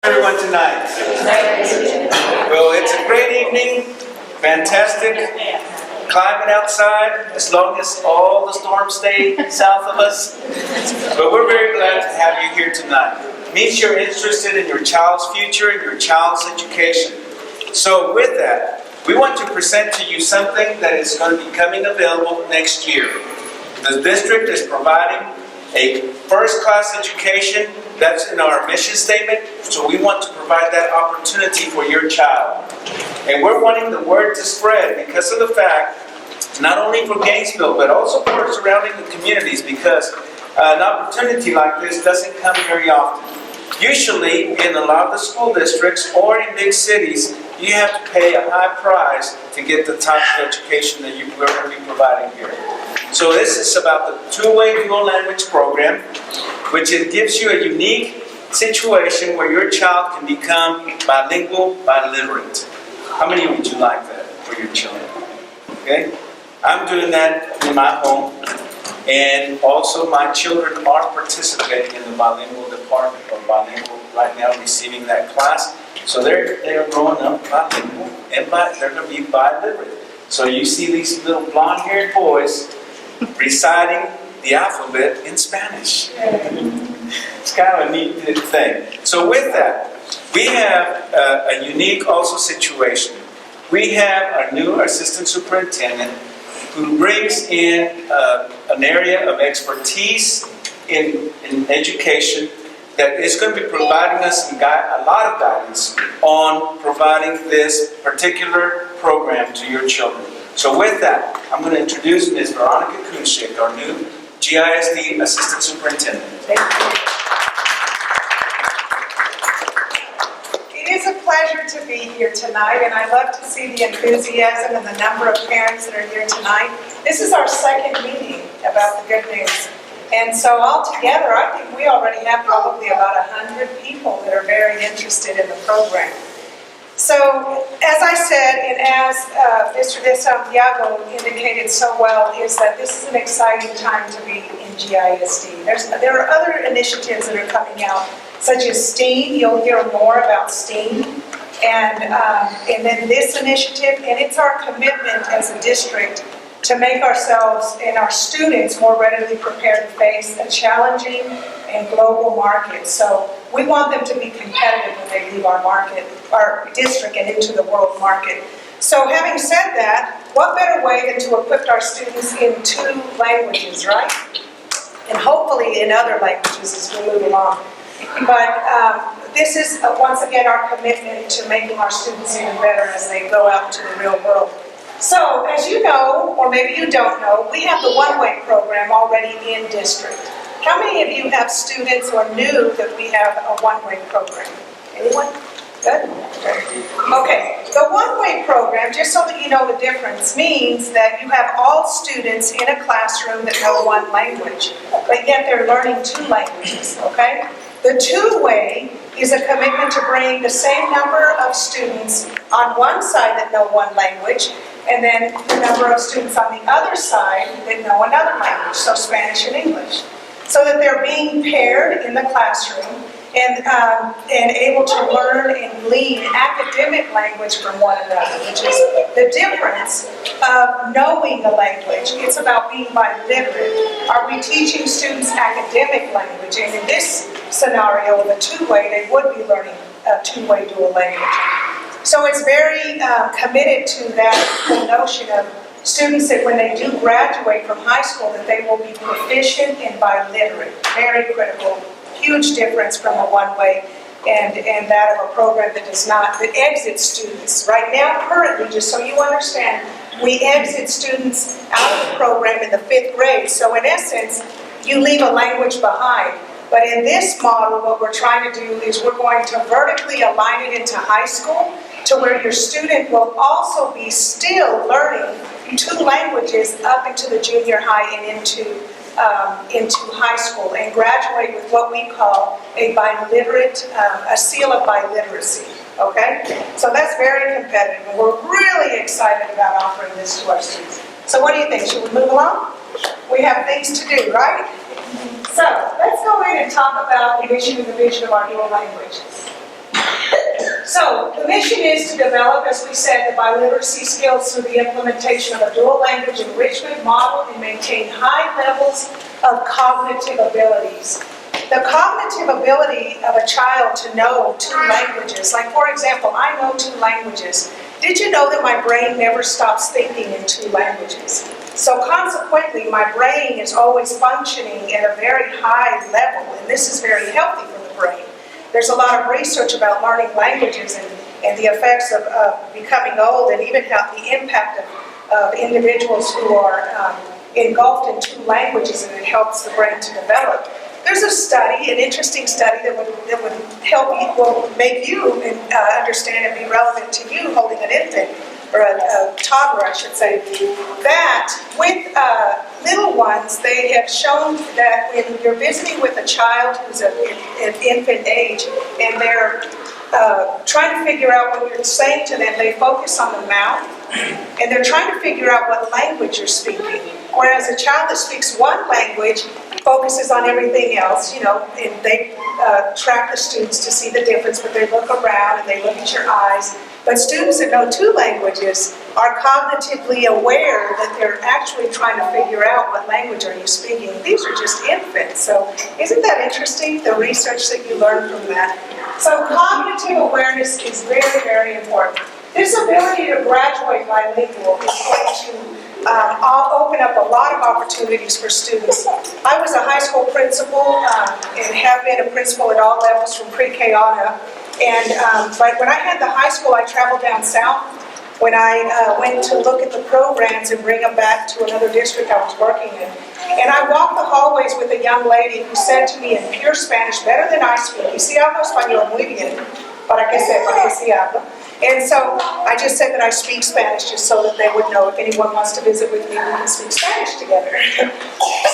Everyone tonight. Well, it's a great evening, fantastic climate outside, as long as all the storms stay south of us. But we're very glad to have you here tonight. It means you're interested in your child's future and your child's education. So with that, we want to present to you something that is going to be coming available next year. The district is providing a first-class education. That's in our mission statement. So we want to provide that opportunity for your child. And we're wanting the word to spread because of the fact, not only for Gainesville, but also for surrounding the communities, because an opportunity like this doesn't come very often. Usually, in a lot of the school districts or in big cities, you have to pay a high price to get the type of education that we're going to be providing here. So this is about the two-way dual language program, which it gives you a unique situation where your child can become bilingual, biliterate. How many would you like that for your children? Okay? I'm doing that in my home, and also my children are participating in the bilingual department, or bilingual right now, receiving that class. So they're growing up bilingual, and they're going to be biliterate. So you see these little blonde-haired boys reciting the alphabet in Spanish. It's kind of a neat thing. So with that, we have a unique also situation. We have our new assistant superintendent who brings in an area of expertise in education that is going to be providing us a lot of guidance on providing this particular program to your children. So with that, I'm going to introduce Ms. Veronica Kunschik, our new GISD Assistant Superintendent. Thank you. It is a pleasure to be here tonight, and I love to see the enthusiasm and the number of parents that are here tonight. This is our second meeting about the good news. And so altogether, I think we already have probably about 100 people that are very interested in the program. So, as I said, and as Mr. De Santiago indicated so well, is that this is an exciting time to be in GISD. There are other initiatives that are coming out, such as STEAM. You'll hear more about STEAM. And then this initiative, and it's our commitment as a district to make ourselves and our students more readily prepared to face a challenging and global market. So we want them to be competitive when they leave our market, our district, and into the world market. So having said that, what better way than to equip our students in 2 languages, right? And hopefully in other languages as we move along. But this is, once again, our commitment to making our students even better as they go out into the real world. So, as you know, or maybe you don't know, we have the one-way program already in district. How many of you have students or knew that we have a one-way program? Anyone? Good? Okay. The one-way program, just so that you know the difference, means that you have all students in a classroom that know one language, but yet they're learning 2 languages, okay? The two-way is a commitment to bring the same number of students on one side that know one language, and then the number of students on the other side that know another language, so Spanish and English. So that they're being paired in the classroom and able to learn and glean academic language from one another, which is the difference of knowing the language. It's about being biliterate. Are we teaching students academic language? And in this scenario, the two-way, they would be learning a two-way dual language. So it's very committed to the notion of students that when they do graduate from high school, that they will be proficient and biliterate. Very critical. Huge difference from a one-way and that of a program that exits students. Right now, currently, just so you understand, we exit students out of the program in the 5th grade. So in essence, you leave a language behind. But in this model, what we're trying to do is we're going to vertically align it into high school to where your student will also be still learning 2 languages up into the junior high and into high school and graduate with what we call a seal of biliteracy, okay? So that's very competitive, and we're really excited about offering this to our students. So what do you think? Should we move along? We have things to do, right? So let's go in and talk about the mission and the vision of our dual languages. So the mission is to develop, as we said, the biliteracy skills through the implementation of a dual language enrichment model and maintain high levels of cognitive abilities. The cognitive ability of a child to know 2 languages, like for example, I know 2 languages. Did you know that my brain never stops thinking in 2 languages? So consequently, my brain is always functioning at a very high level, and this is very healthy for the brain. There's a lot of research about learning languages and the effects of becoming old, and even how the impact of individuals who are engulfed in 2 languages, and it helps the brain to develop. There's a study, an interesting study that would help you, will make you understand and be relevant to you holding an infant, or a toddler, I should say, that with little ones, they have shown that when you're visiting with a child who's at infant age, and they're trying to figure out what you're saying to them, they focus on the mouth, and they're trying to figure out what language you're speaking. Whereas a child that speaks one language focuses on everything else, and they track the students to see the difference, but they look around and they look at your eyes. But students that know 2 languages are cognitively aware that they're actually trying to figure out what language are you speaking. These are just infants, so isn't that interesting, the research that you learn from that? So cognitive awareness is very, very important. This ability to graduate bilingual is going to open up a lot of opportunities for students. I was a high school principal and have been a principal at all levels from pre-K on up. And but when I had the high school, I traveled down south when I went to look at the programs and bring them back to another district I was working in. And I walked the hallways with a young lady who said to me in pure Spanish, better than I speak, "Y si hablo español muy bien, para que sepa que si hablo." And so I just said that I speak Spanish just so that they would know if anyone wants to visit with me, we can speak Spanish together.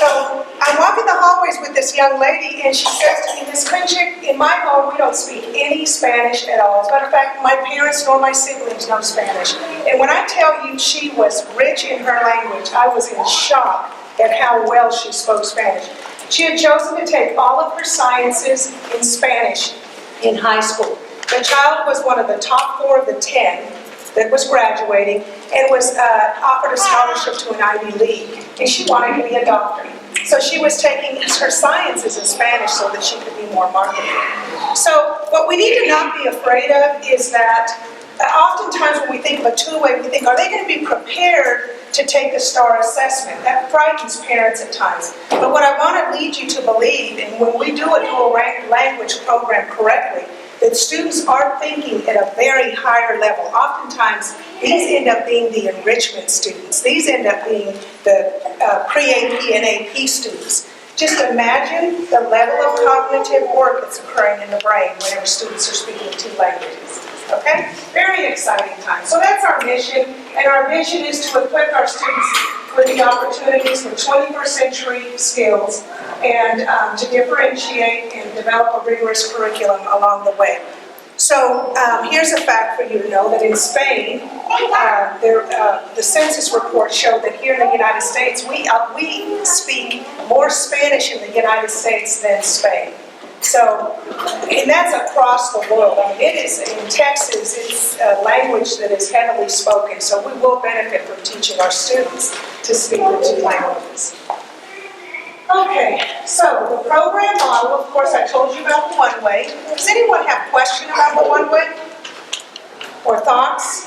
So I'm walking the hallways with this young lady, and she says to me, "Miss Klinchik, in my home we don't speak any Spanish at all. As a matter of fact, my parents nor my siblings know Spanish." And when I tell you she was rich in her language, I was in shock at how well she spoke Spanish. She had chosen to take all of her sciences in Spanish in high school. The child was one of the top 4 of the 10 that was graduating and was offered a scholarship to an Ivy League. And she wanted to be a doctor. So she was taking her sciences in Spanish so that she could be more marketable. So what we need to not be afraid of is that oftentimes when we think of a 2-way, we think, are they going to be prepared to take the STAR assessment? That frightens parents at times. But what I want to lead you to believe, and when we do a dual language program correctly, that students are thinking at a very higher level. Oftentimes, these end up being the enrichment students. These end up being the pre-AP and AP students. Just imagine the level of cognitive work that's occurring in the brain whenever students are speaking 2 languages. Okay? Very exciting time. So that's our mission, and our vision is to equip our students with the opportunities for 21st century skills and to differentiate and develop a rigorous curriculum along the way. So here's a fact for you to know that in Spain, the census report showed that here in the United States, we speak more Spanish in the United States than Spain. So, and that's across the world. I mean, it is, in Texas, it's a language that is heavily spoken, so we will benefit from teaching our students to speak the 2 languages. Okay, so the program model, of course, I told you about the 1-way. Does anyone have a question about the 1-way? Or thoughts?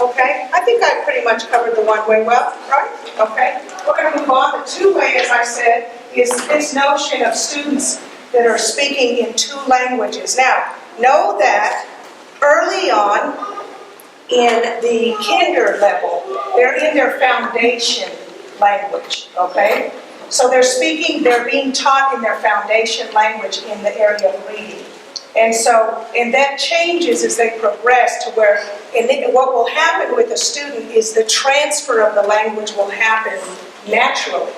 Okay, I think I pretty much covered the 1-way well, right? Okay, we're going to move on. The 2-way, as I said, is this notion of students that are speaking in 2 languages. Now, know that early on in the kinder level, they're in their foundation language, okay? So they're being taught in their foundation language in the area of reading. And that changes as they progress to where, what will happen with a student is the transfer of the language will happen naturally.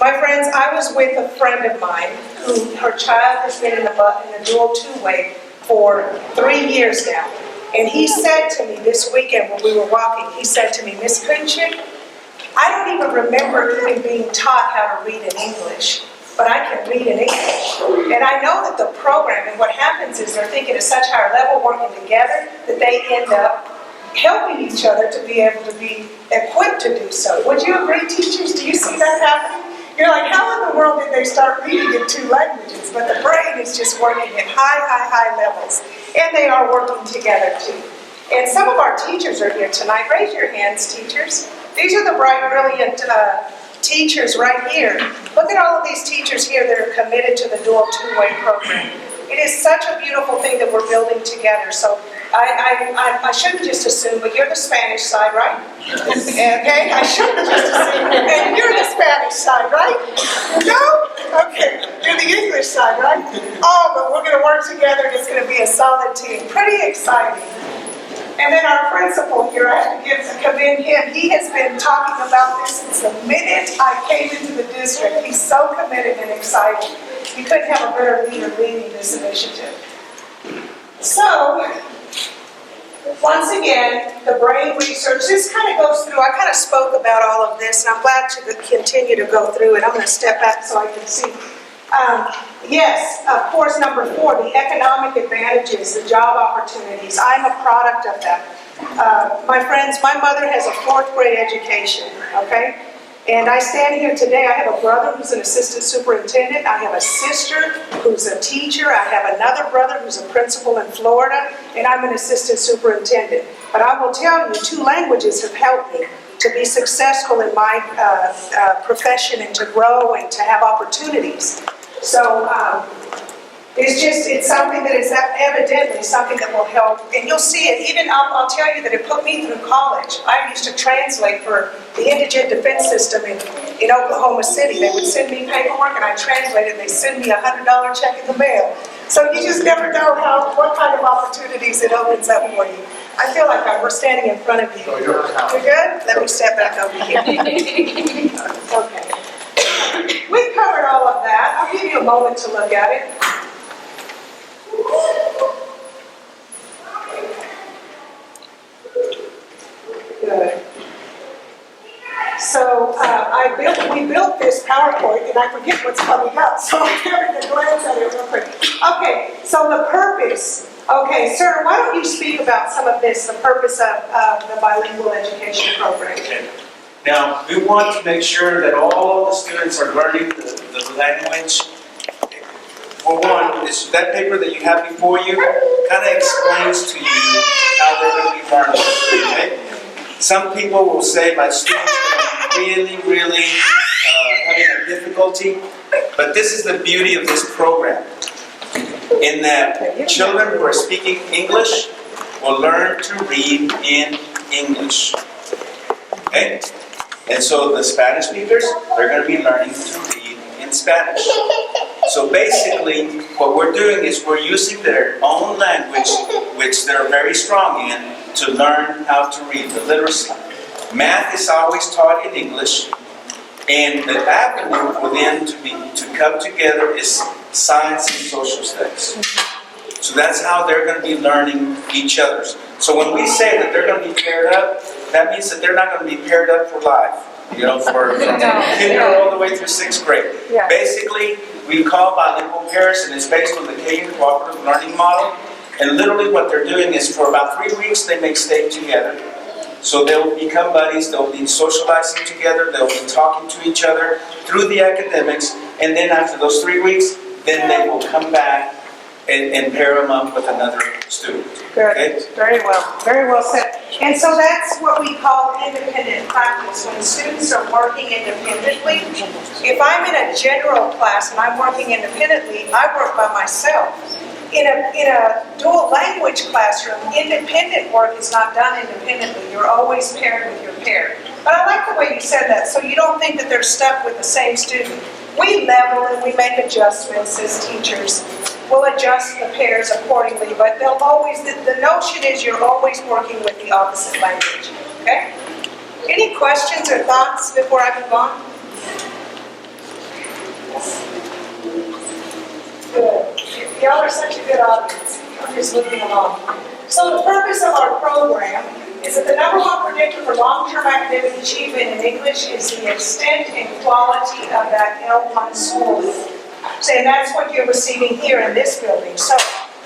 My friends, I was with a friend of mine who, her child has been in a dual 2-way for 3 years now. And he said to me this weekend when we were walking, he said to me, "Miss Klinchik, I don't even remember even being taught how to read in English. but I can read in English. And I know that the program, and what happens is they're thinking at such higher level, working together, that they end up helping each other to be able to be equipped to do so. Would you agree, teachers? Do you see that happening? You're like, how in the world did they start reading in 2 languages? But the brain is just working at high levels. And they are working together too. And some of our teachers are here tonight. Raise your hands, teachers. These are the bright, brilliant teachers right here. Look at all of these teachers here that are committed to the dual 2-way program. It is such a beautiful thing that we're building together. So I shouldn't just assume, but you're the Spanish side, right? Okay, I shouldn't just assume. And you're the Spanish side, right? No? Okay, you're the English side, right? Oh, but we're going to work together and it's going to be a solid team. Pretty exciting. And then our principal here, I have to commend him. He has been talking about this since the minute I came into the district. He's so committed and excited. You couldn't have a better leader leading this initiative. So, once again, the brain research, this kind of goes through, I kind of spoke about all of this, and I'm glad to continue to go through it. I'm going to step back so I can see. Yes, of course, number 4, the economic advantages, the job opportunities. I'm a product of that. My friends, my mother has a 4th grade education, okay? And I stand here today, I have a brother who's an assistant superintendent, I have a sister who's a teacher, I have another brother who's a principal in Florida, and I'm an assistant superintendent. But I will tell you, 2 languages have helped me to be successful in my profession and to grow and to have opportunities. So it's something that is evidently something that will help. And you'll see it, even I'll tell you that it put me through college. I used to translate for the indigent defense system in Oklahoma City. They would send me paperwork and I translated. They send me a $100 check in the mail. So you just never know what kind of opportunities it opens up for you. I feel like we're standing in front of you. You're good? Let me step back over here. Okay. We've covered all of that. I'll give you a moment to look at it. Good. So we built this PowerPoint, and I forget what's coming up, so I'm having to glance at it real quick. Okay, so the purpose. Okay, sir, why don't you speak about some of this, the purpose of the bilingual education program? Okay. Now, we want to make sure that all of the students are learning the language. For one, that paper that you have before you kind of explains to you how they're going to be learning. Okay? Some people will say my students are really having a difficulty, but this is the beauty of this program, in that children who are speaking English will learn to read in English. Okay? And so the Spanish speakers, they're going to be learning to read in Spanish. So basically, what we're doing is we're using their own language, which they're very strong in, to learn how to read the literacy. Math is always taught in English, and the avenue for them to come together is science and social studies. So that's how they're going to be learning each other's. So when we say that they're going to be paired up, that means that they're not going to be paired up for life. From kinder all the way through 6th grade. Yeah. Basically, we call bilingual pairs, and it's based on the Canadian cooperative learning model. And literally what they're doing is for about 3 weeks, they may stay together. So they'll become buddies, they'll be socializing together, they'll be talking to each other through the academics, and then after those 3 weeks, then they will come back and pair them up with another student. Good. Okay? Very well said. And so that's what we call independent practice. When students are working independently, if I'm in a general class and I'm working independently, I work by myself. In a dual language classroom, independent work is not done independently. You're always paired with your pair. But I like the way you said that, so you don't think that they're stuck with the same student. We level and we make adjustments as teachers. We'll adjust the pairs accordingly, but they'll always, the notion is you're always working with the opposite language. Okay? Any questions or thoughts before I move on? Good. Y'all are such a good audience. just moving along. So the purpose of our program is that the number one predictor for long-term academic achievement in English is the extent and quality of that L1 schooling. So, and that's what you're receiving here in this building. So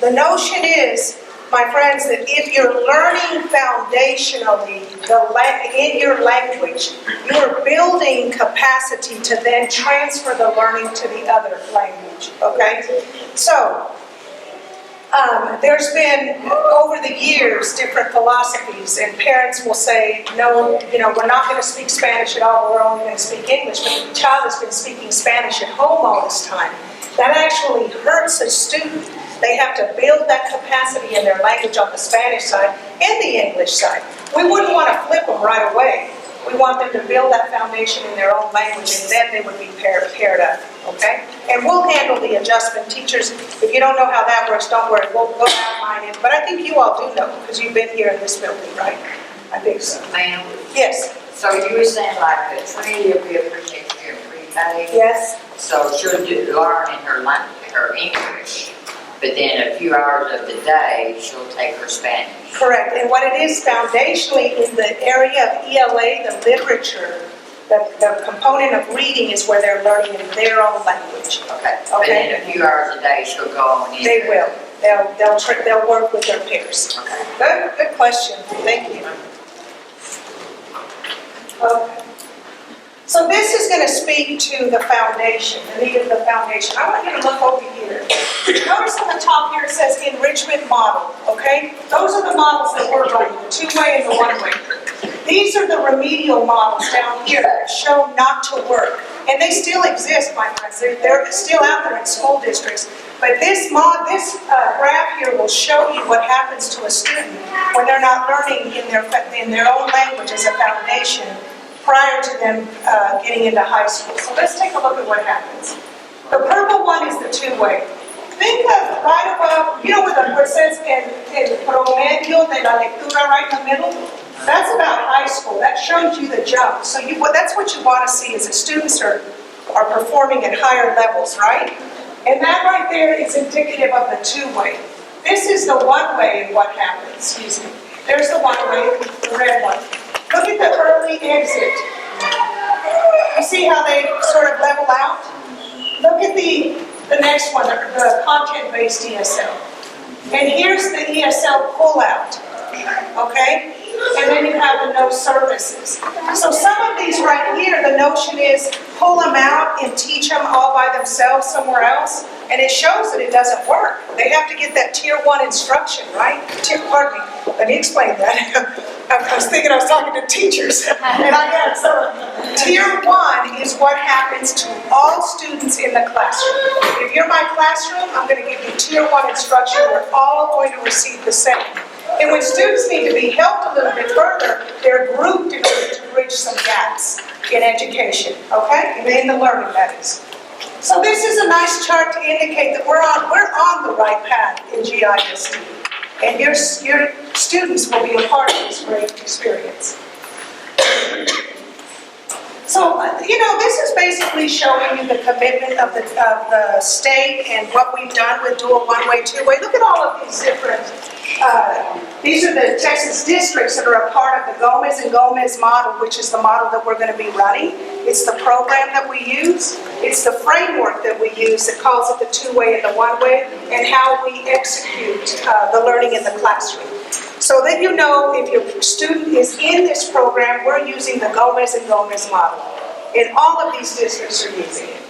the notion is, my friends, that if you're learning foundationally in your language, you're building capacity to then transfer the learning to the other language, okay? So, there's been, over the years, different philosophies, and parents will say, no, we're not going to speak Spanish at all, we're only going to speak English, but the child has been speaking Spanish at home all this time. That actually hurts a student. They have to build that capacity in their language on the Spanish side and the English side. We wouldn't want to flip them right away. We want them to build that foundation in their own language, and then they would be paired up, okay? And we'll handle the adjustment. Teachers, if you don't know how that works, don't worry, we'll outline it. But I think you all do know, because you've been here in this building, right? I think so. Ma'am? Yes. So you were saying like that Trinity will be a particular pre-K? Yes. So she'll learn in her English, but then a few hours of the day, she'll take her Spanish. Correct. And what it is foundationally in the area of ELA, the literature, the component of reading is where they're learning in their own language. Okay. But then a few hours a day, she'll go on in. They will. They'll work with their peers. Okay. Good question. Thank you. Okay. So this is going to speak to the foundation, the need of the foundation. I want you to look over here. Notice on the top here it says enrichment model, okay? Those are the models that we're running, the two-way and the one-way. These are the remedial models down here that show not to work. And they still exist, my friends. They're still out there in school districts. But this graph here will show you what happens to a student when they're not learning in their own language as a foundation prior to them getting into high school. So let's take a look at what happens. The purple one is the two-way. Think of right above, where it says el promedio de la lectura right in the middle? That's about high school. That shows you the jump. So that's what you want to see is that students are performing at higher levels, right? And that right there is indicative of the two-way. This is the one-way and what happens. Excuse me. There's the one-way, the red one. Look at the early exit. You see how they sort of level out? Look at the next one, the content-based ESL. And here's the ESL pull-out, okay? And then you have the no services. So some of these right here, the notion is pull them out and teach them all by themselves somewhere else. And it shows that it doesn't work. They have to get that tier 1 instruction, right? Pardon me, let me explain that. I was thinking I was talking to teachers, and I am. So tier 1 is what happens to all students in the classroom. If you're my classroom, I'm going to give you tier 1 instruction. We're all going to receive the same. And when students need to be helped a little bit further, they're grouped in order to bridge some gaps in education, okay? And in the learning, that is. So this is a nice chart to indicate that we're on the right path in GISD. And your students will be a part of this great experience. So, this is basically showing you the commitment of the state and what we've done with dual one-way, two-way. Look at all of these different, these are the Texas districts that are a part of the Gomez and Gomez model, which is the model that we're going to be running. It's the program that we use. It's the framework that we use that calls it the two-way and the one-way, and how we execute the learning in the classroom. So that you know if your student is in this program, we're using the Gomez and Gomez model. And all of these districts are using it.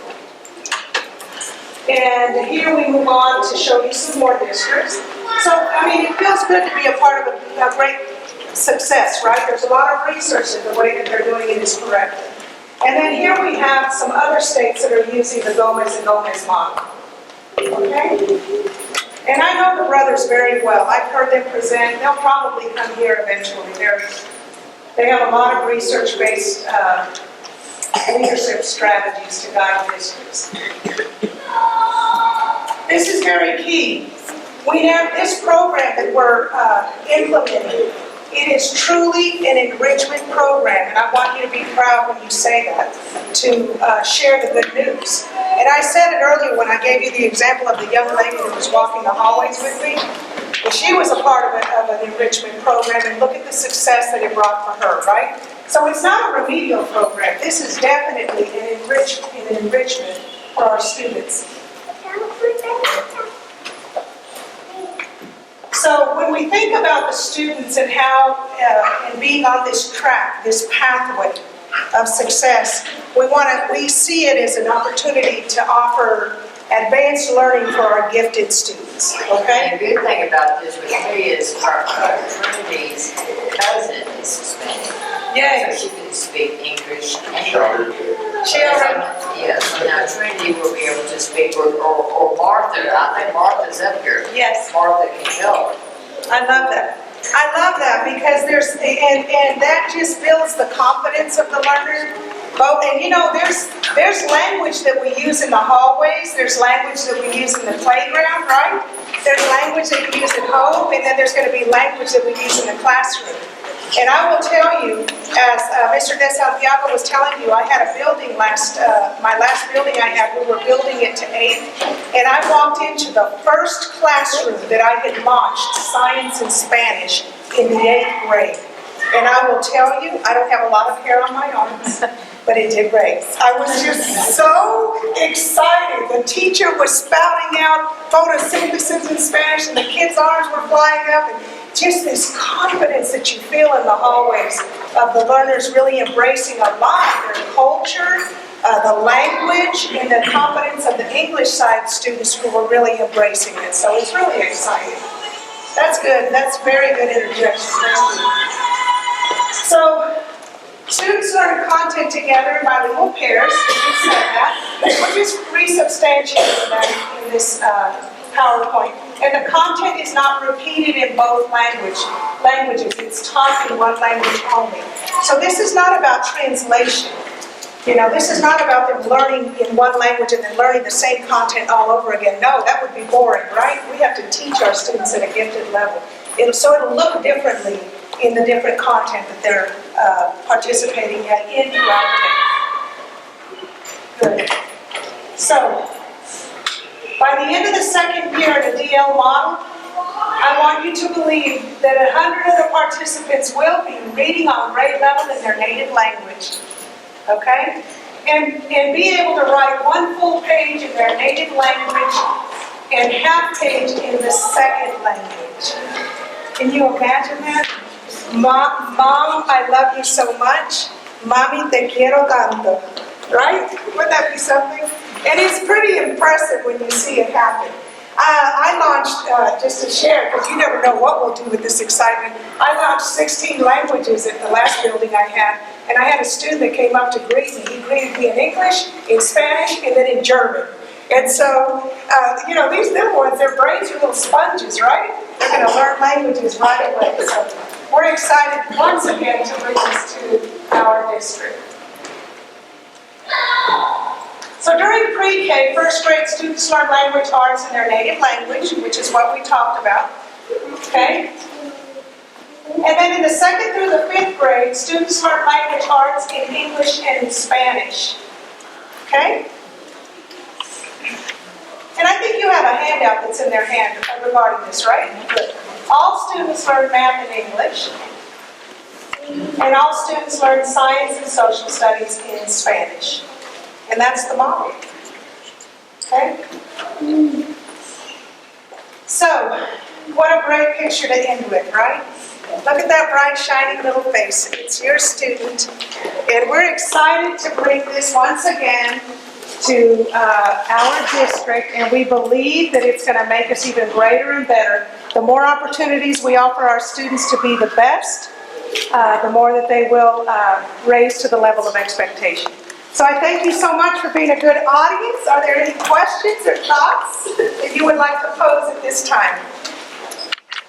And here we move on to show you some more districts. So, it feels good to be a part of a great success, right? There's a lot of research that the way that they're doing it is correct. And then here we have some other states that are using the Gomez and Gomez model. Okay? And I know the brothers very well. I've heard them present. They'll probably come here eventually. They have a lot of research-based leadership strategies to guide districts. This is very key. We have this program that we're implementing. It is truly an enrichment program, and I want you to be proud when you say that, to share the good news. And I said it earlier when I gave you the example of the young lady that was walking the hallways with me. she was a part of an enrichment program, and look at the success that it brought for her, right? So it's not a remedial program. This is definitely an enrichment for our students. So when we think about the students and how, and being on this track, this pathway of success, we see it as an opportunity to offer advanced learning for our gifted students, okay? And the good thing about this with me is our Trinity's cousin is Hispanic. Yay. So she can speak English and She already, yeah, so now Trinity will be able to speak, or Martha, I think Martha's up here. yes, Martha can help. I love that. I love that because and that just builds the confidence of the learner. And you know, there's language that we use in the hallways, there's language that we use in the playground, right? There's language that we use at home, and then there's going to be language that we use in the classroom. And I will tell you, as Mr. De Santiago was telling you, I had a building my last building I had, we were building it to 8, and I walked into the first classroom that I had launched science and Spanish in the 8th grade. And I will tell you, I don't have a lot of hair on my arms, but it did raise. I was just so excited. The teacher was spouting out photosynthesis in Spanish, and the kids' arms were flying up, and just this confidence that you feel in the hallways of the learners really embracing a lot of their culture, the language, and the confidence of the English side students who were really embracing it. So it's really exciting. That's good. That's very good interjection. Thank you. So, students learn content together in bilingual pairs, you said that. We're just resubstantiating that in this PowerPoint. And the content is not repeated in both languages. It's taught in one language only. So this is not about translation. You know, this is not about them learning in one language and then learning the same content all over again. No, that would be boring, right? We have to teach our students at a gifted level. So it'll look differently in the different content that they're participating in throughout the day. Good. So, by the end of the second year in the DL model, I want you to believe that 100 of the participants will be reading on grade level in their native language. Okay? And be able to write one full page in their native language and half page in the second language. Can you imagine that? Mom, I love you so much. Mami, te quiero tanto. Right? Wouldn't that be something? And it's pretty impressive when you see it happen. I launched, just to share, because you never know what we'll do with this excitement, I launched 16 languages at the last building I had, and I had a student that came up to greet me. He greeted me in English, in Spanish, and then in German. And so, you know, these little ones, their brains are little sponges, right? They're going to learn languages right away. So we're excited once again to bring this to our district. So during pre-K, first grade students learn language arts in their native language, which is what we talked about. Okay? And then in the second through the fifth grade, students learn language arts in English and in Spanish. Okay? And I think you have a handout that's in their hand regarding this, right? Good. All students learn math and English. And all students learn science and social studies in Spanish. And that's the model. Okay? So, what a great picture to end with, right? Look at that bright, shining little face. It's your student. And we're excited to bring this once again to our district, and we believe that it's going to make us even greater and better. The more opportunities we offer our students to be the best, the more that they will raise to the level of expectation. So I thank you so much for being a good audience. Are there any questions or thoughts that you would like to pose at this time?